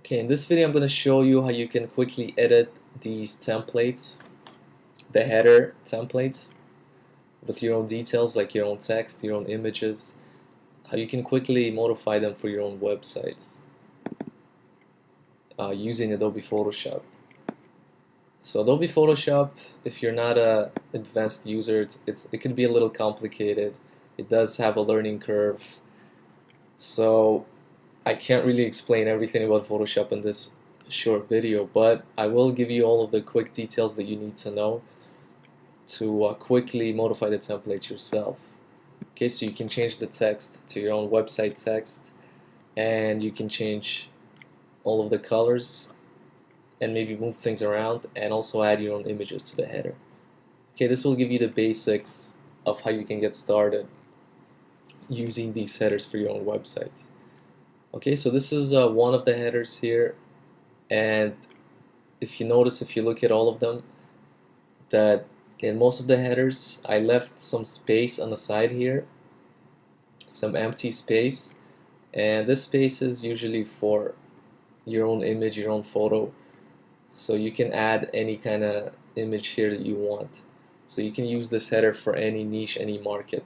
Okay, in this video I'm going to show you how you can quickly edit these templates, the header template, with your own details like your own text, your own images, how you can quickly modify them for your own websites using Adobe Photoshop. So Adobe Photoshop, if you're not a advanced user, it can be a little complicated. It does have a learning curve. So I can't really explain everything about Photoshop in this short video, but I will give you all of the quick details that you need to know to quickly modify the templates yourself. Okay, so you can change the text to your own website text, and you can change all of the colors and maybe move things around and also add your own images to the header. Okay, this will give you the basics of how you can get started using these headers for your own websites. Okay, so this is one of the headers here, and if you notice, if you look at all of them, that in most of the headers I left some space on the side here, some empty space, and this space is usually for your own image, your own photo, so you can add any kind of image here that you want. So you can use this header for any niche, any market,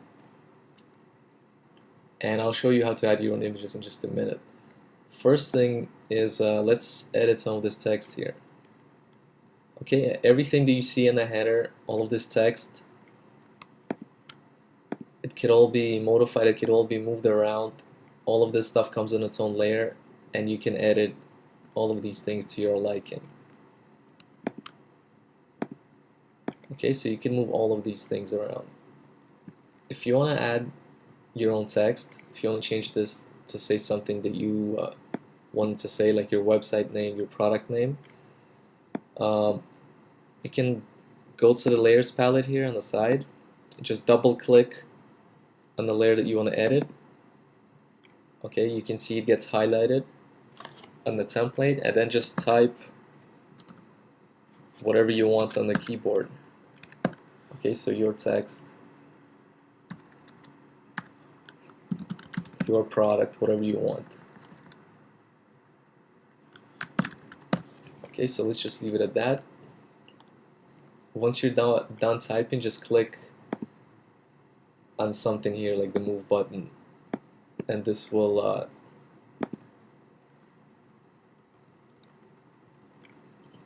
and I'll show you how to add your own images in just a minute. First thing is let's edit some of this text here. Okay, everything that you see in the header, all of this text, it could all be modified, it could all be moved around. All of this stuff comes in its own layer, and you can edit all of these things to your liking. Okay, so you can move all of these things around. If you want to add your own text, if you want to change this to say something that you want to say, like your website name, your product name, you can go to the layers palette here on the side, just double click on the layer that you want to edit. Okay, you can see it gets highlighted on the template, and then just type whatever you want on the keyboard. Okay, so your text, your product, whatever you want. Okay, so let's just leave it at that. Once you're done typing, just click on something here like the move button, and this will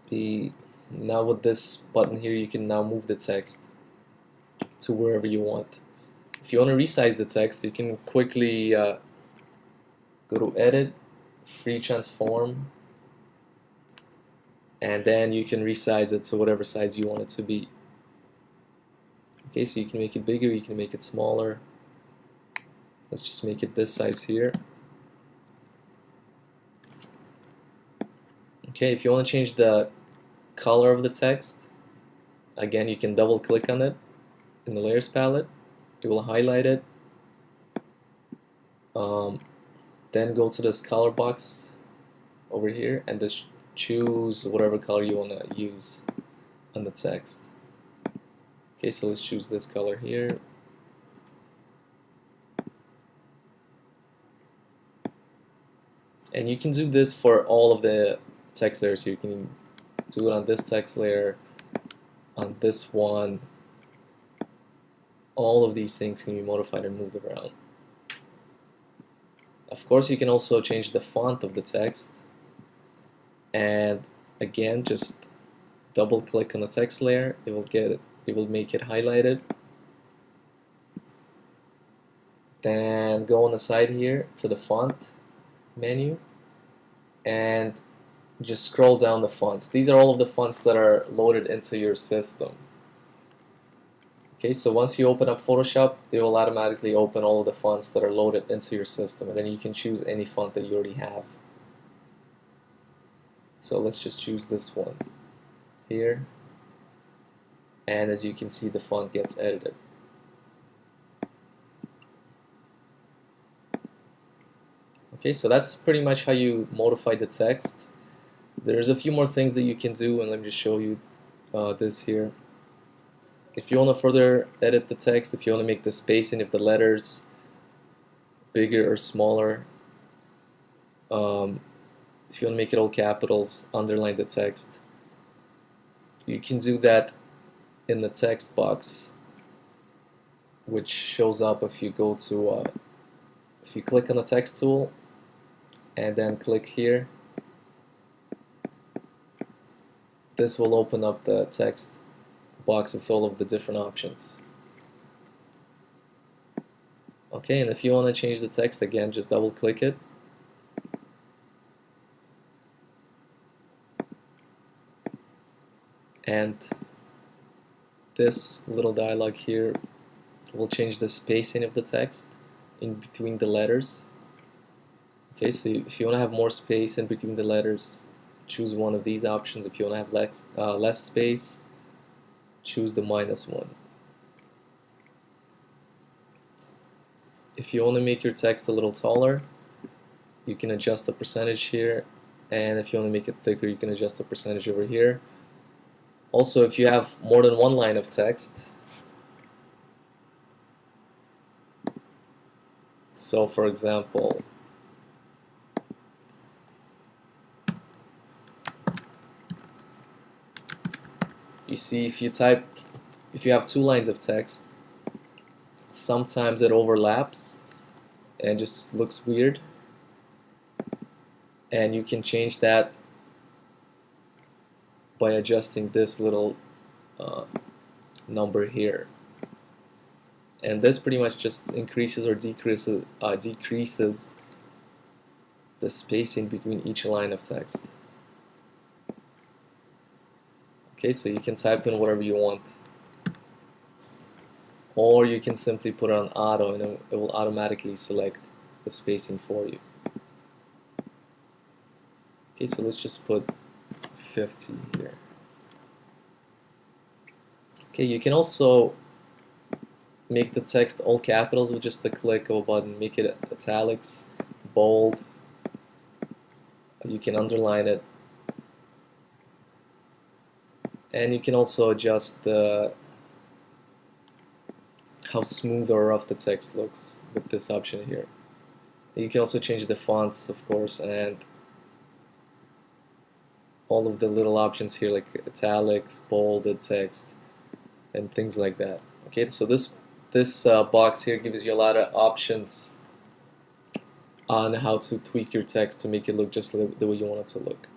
be, now with this button here you can now move the text to wherever you want. If you want to resize the text, you can quickly go to edit, free transform, and then you can resize it to whatever size you want it to be. Okay, so you can make it bigger, you can make it smaller. Let's just make it this size here. Okay, if you want to change the color of the text, again you can double click on it in the layers palette, it will highlight it, then go to this color box over here and just choose whatever color you want to use on the text. Okay, so let's choose this color here. And you can do this for all of the text layers. So you can do it on this text layer, on this one. All of these things can be modified and moved around. Of course, you can also change the font of the text, and again, just double click on the text layer. It will make it highlighted. Then go on the side here to the font menu and just scroll down the fonts. These are all of the fonts that are loaded into your system. Okay, so once you open up Photoshop, it will automatically open all of the fonts that are loaded into your system, and then you can choose any font that you already have. So let's just choose this one here, and as you can see, the font gets edited. Okay, so that's pretty much how you modify the text. There's a few more things that you can do, and let me just show you this here. If you want to further edit the text, if you want to make the spacing of the letters bigger or smaller, If you want to make it all capitals, underline the text. You can do that in the text box, which shows up if you go to if you click on the text tool and then click here. This will open up the text box with all of the different options. Okay, and if you want to change the text again, just double click it. And this little dialog here will change the spacing of the text in between the letters. Okay, so if you want to have more space in between the letters, choose one of these options. If you want to have less space, choose the -1. If you want to make your text a little taller, you can adjust the percentage here, and if you want to make it thicker, you can adjust the percentage over here. Also, if you have more than one line of text, so for example, you see if you have 2 lines of text, sometimes it overlaps and just looks weird, and you can change that by adjusting this little number here, and this pretty much just increases or decreases the spacing between each line of text. Okay, so you can type in whatever you want, or you can simply put it on auto and it will automatically select the spacing for you. Okay, so let's just put 50 here. Okay, you can also make the text all capitals with just the click of a button. Make it italics, bold. You can underline it, and you can also adjust how smooth or rough the text looks with this option here. You can also change the fonts, of course, and all of the little options here like italics, bolded text, and things like that. Okay, so this box here gives you a lot of options on how to tweak your text to make it look just the way you want it to look.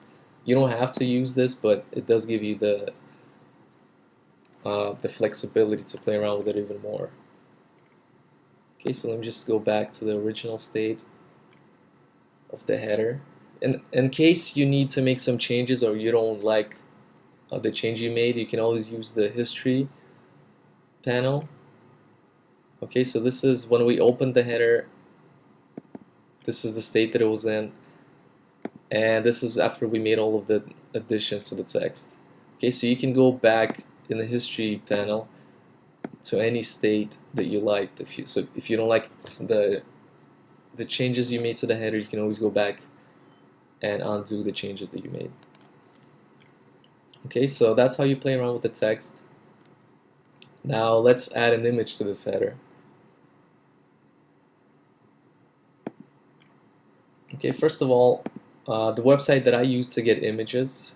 You don't have to use this, but it does give you the flexibility to play around with it even more. Okay, so let me just go back to the original state of the header. And in case you need to make some changes or you don't like the change you made, you can always use the history panel. Okay, so this is when we opened the header, this is the state that it was in, and this is after we made all of the additions to the text. Okay, so you can go back in the history panel to any state that you liked. If you don't like the changes you made to the header, you can always go back and undo the changes that you made. Okay, so that's how you play around with the text. Now let's add an image to this header. Okay, first of all, the website that I use to get images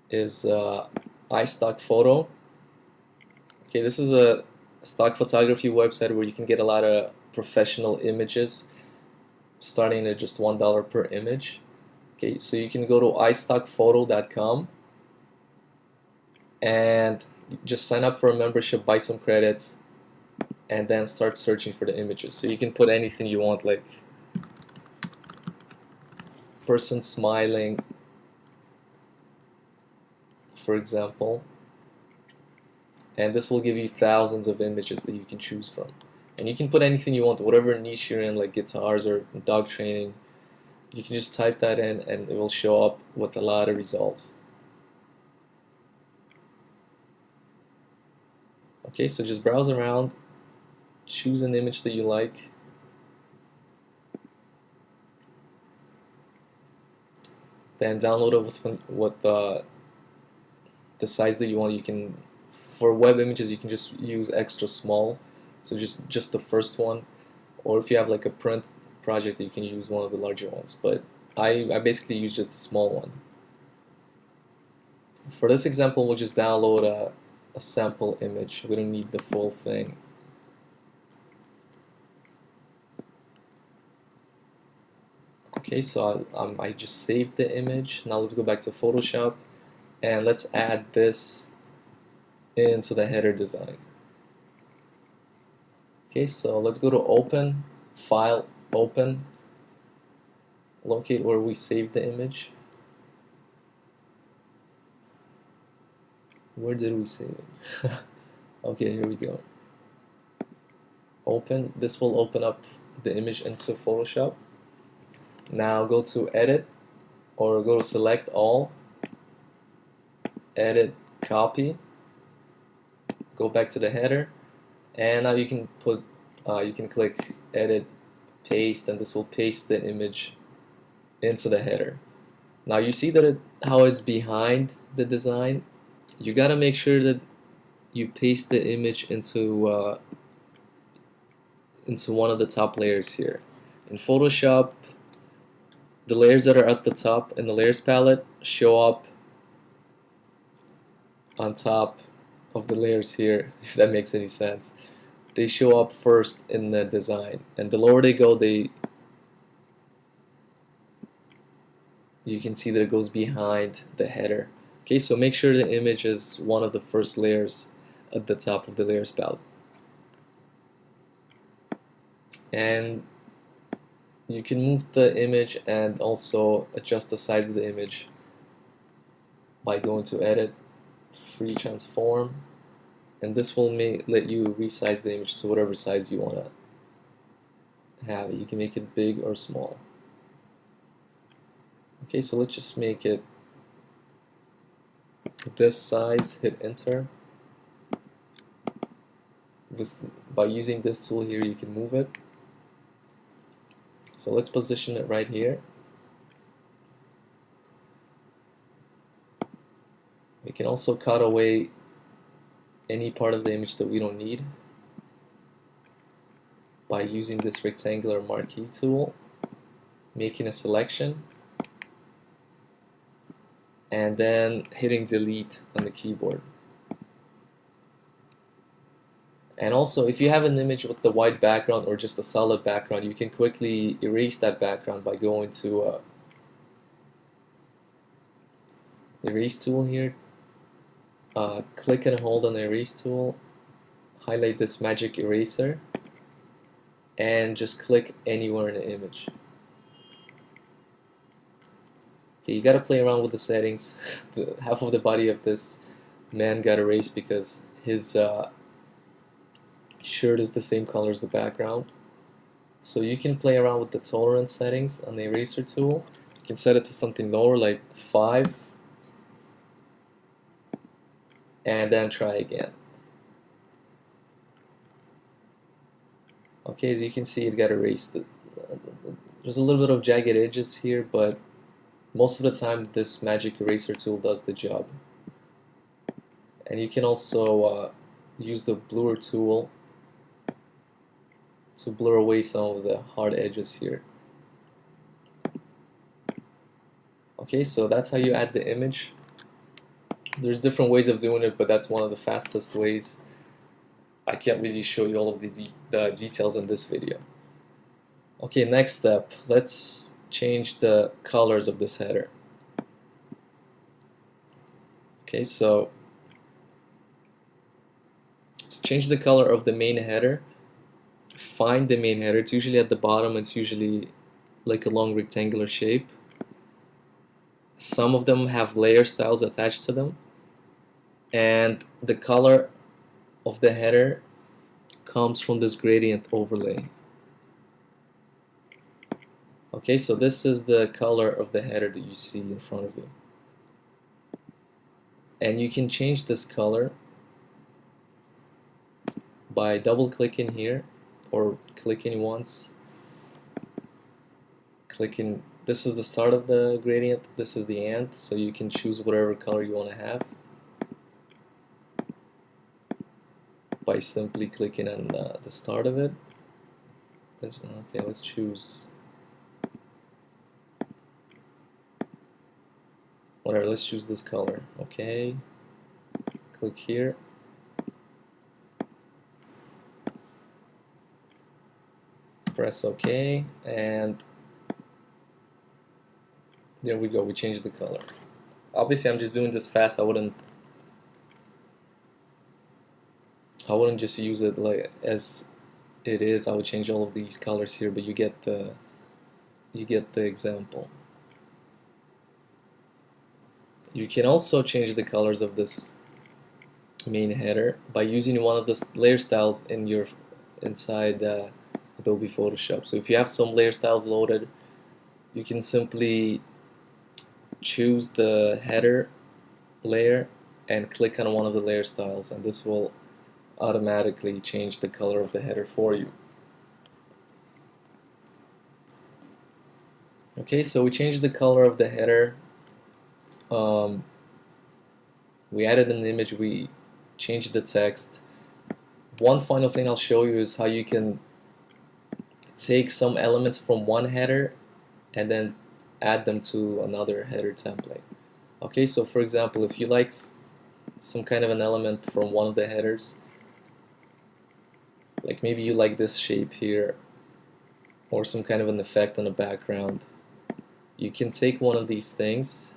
is iStockPhoto. Okay, this is a stock photography website where you can get a lot of professional images starting at just $1 per image. Okay, so you can go to iStockPhoto.com and just sign up for a membership, buy some credits, and then start searching for the images. So you can put anything you want, like person smiling, for example, and this will give you thousands of images that you can choose from. And you can put anything you want, whatever niche you're in, like guitars or dog training. You can just type that in and it will show up with a lot of results. Okay, so just browse around, choose an image that you like, then download it with the size that you want. You can, for web images, you can just use extra small, so just the first one, or if you have like a print project you can use one of the larger ones, but I basically use just a small one. For this example, we'll just download a sample image. We don't need the full thing. Okay, so I just saved the image. Now let's go back to Photoshop and let's add this into the header design. Okay, so let's go to Open, File, Open, locate where we saved the image. Where did we save it? Okay, here we go. Open. This will open up the image into Photoshop. Now go to Edit, or go to Select All, Edit, Copy, go back to the header, and now you can click Edit, Paste, and this will paste the image into the header. Now you see that how it's behind the design. You gotta make sure that you paste the image into one of the top layers here. In Photoshop, the layers that are at the top in the layers palette show up on top of the layers here, if that makes any sense. They show up first in the design, and the lower they go, you can see that it goes behind the header. Okay, so make sure the image is one of the first layers at the top of the layers palette. And you can move the image and also adjust the size of the image by going to Edit, Free Transform, and this will let you resize the image to whatever size you want to have it. You can make it big or small. Okay, so let's just make it this size, hit enter. By using this tool here, you can move it. So let's position it right here. We can also cut away any part of the image that we don't need by using this rectangular marquee tool, making a selection, and then hitting delete on the keyboard. And also, if you have an image with the white background or just a solid background, you can quickly erase that background by going to erase tool here. Click and hold on the erase tool, highlight this magic eraser, and just click anywhere in the image. Okay, you gotta play around with the settings. Half of the body of this man got erased because his shirt is the same color as the background. So you can play around with the tolerance settings on the eraser tool. You can set it to something lower, like 5, and then try again. Okay, as you can see, it got erased. There's a little bit of jagged edges here, but most of the time this magic eraser tool does the job. And you can also use the blur tool to blur away some of the hard edges here. Okay, so that's how you add the image. There's different ways of doing it, but that's one of the fastest ways. I can't really show you all of the details in this video. Okay, next step, let's change the colors of this header. Okay, so to change the color of the main header, find the main header. It's usually at the bottom. It's usually like a long rectangular shape. Some of them have layer styles attached to them, and the color of the header comes from this gradient overlay. Okay, so this is the color of the header that you see in front of you, and you can change this color by double clicking here or clicking once. Clicking, this is the start of the gradient, this is the end, so you can choose whatever color you want to have by simply clicking on the start of it. Okay, let's choose Whatever, let's choose this color. Okay, click here. Press OK, and there we go, we changed the color. Obviously I'm just doing this fast, I wouldn't just use it like as it is. I would change all of these colors here, but you get the example. You can also change the colors of this main header by using one of the layer styles in your inside Adobe Photoshop. So if you have some layer styles loaded, you can simply choose the header layer and click on one of the layer styles, and this will automatically change the color of the header for you. Okay, so we changed the color of the header. We added an image, we changed the text. One final thing I'll show you is how you can take some elements from one header and then add them to another header template. Okay, so for example, if you like some kind of an element from one of the headers, like maybe you like this shape here, or some kind of an effect on the background, you can take one of these things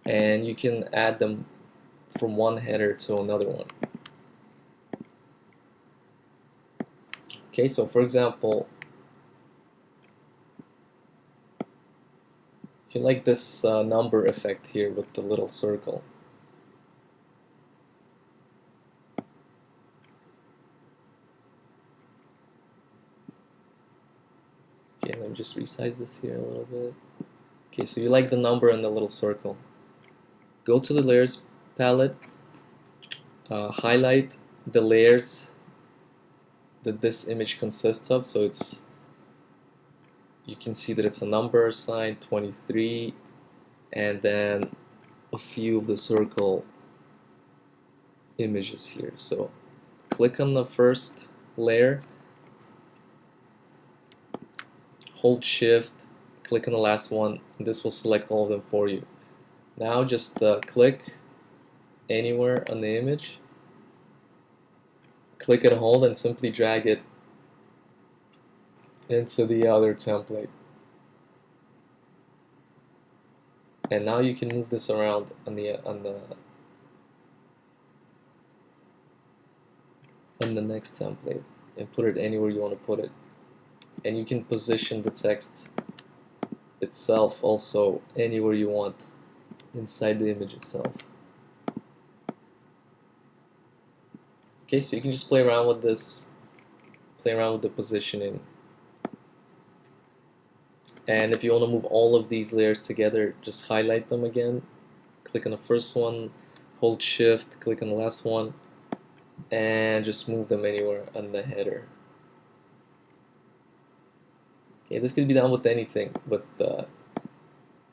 and you can add them from one header to another one. Okay, so for example, you like this number effect here with the little circle. Okay, let me just resize this here a little bit. Okay, so you like the number and the little circle. Go to the layers palette, highlight the layers that this image consists of. So you can see that it's a number sign 23, and then a few of the circle images here. So click on the first layer, hold shift, click on the last one, and this will select all of them for you. Now just click anywhere on the image, click and hold, and simply drag it into the other template. And now you can move this around on the next template and put it anywhere you want to put it. And you can position the text itself also anywhere you want inside the image itself. Okay, so you can just play around with this, play around with the positioning. And if you want to move all of these layers together, just highlight them again, click on the first one, hold shift, click on the last one, and just move them anywhere on the header. Okay, this could be done with anything, with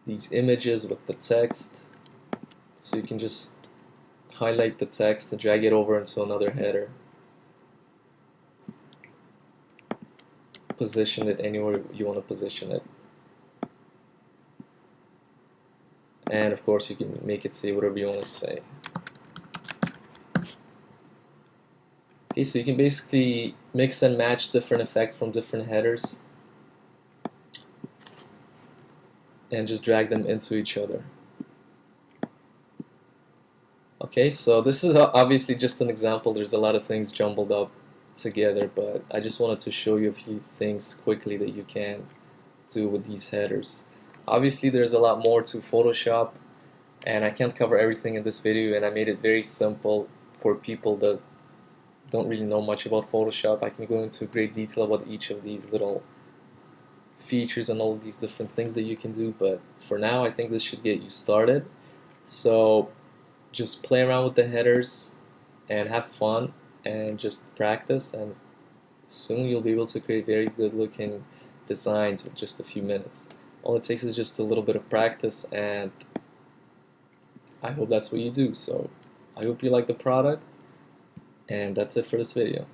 these images, with the text. So you can just highlight the text and drag it over into another header. Position it anywhere you want to position it. And of course you can make it say whatever you want to say. Okay, so you can basically mix and match different effects from different headers and just drag them into each other. Okay, so this is obviously just an example. There's a lot of things jumbled up together, but I just wanted to show you a few things quickly that you can do with these headers. Obviously there's a lot more to Photoshop, and I can't cover everything in this video, and I made it very simple for people that don't really know much about Photoshop. I can go into great detail about each of these little features and all of these different things that you can do, but for now I think this should get you started. So just play around with the headers and have fun and just practice, and soon you'll be able to create very good looking designs with just a few minutes. All it takes is just a little bit of practice, and I hope that's what you do. So I hope you like the product, and that's it for this video.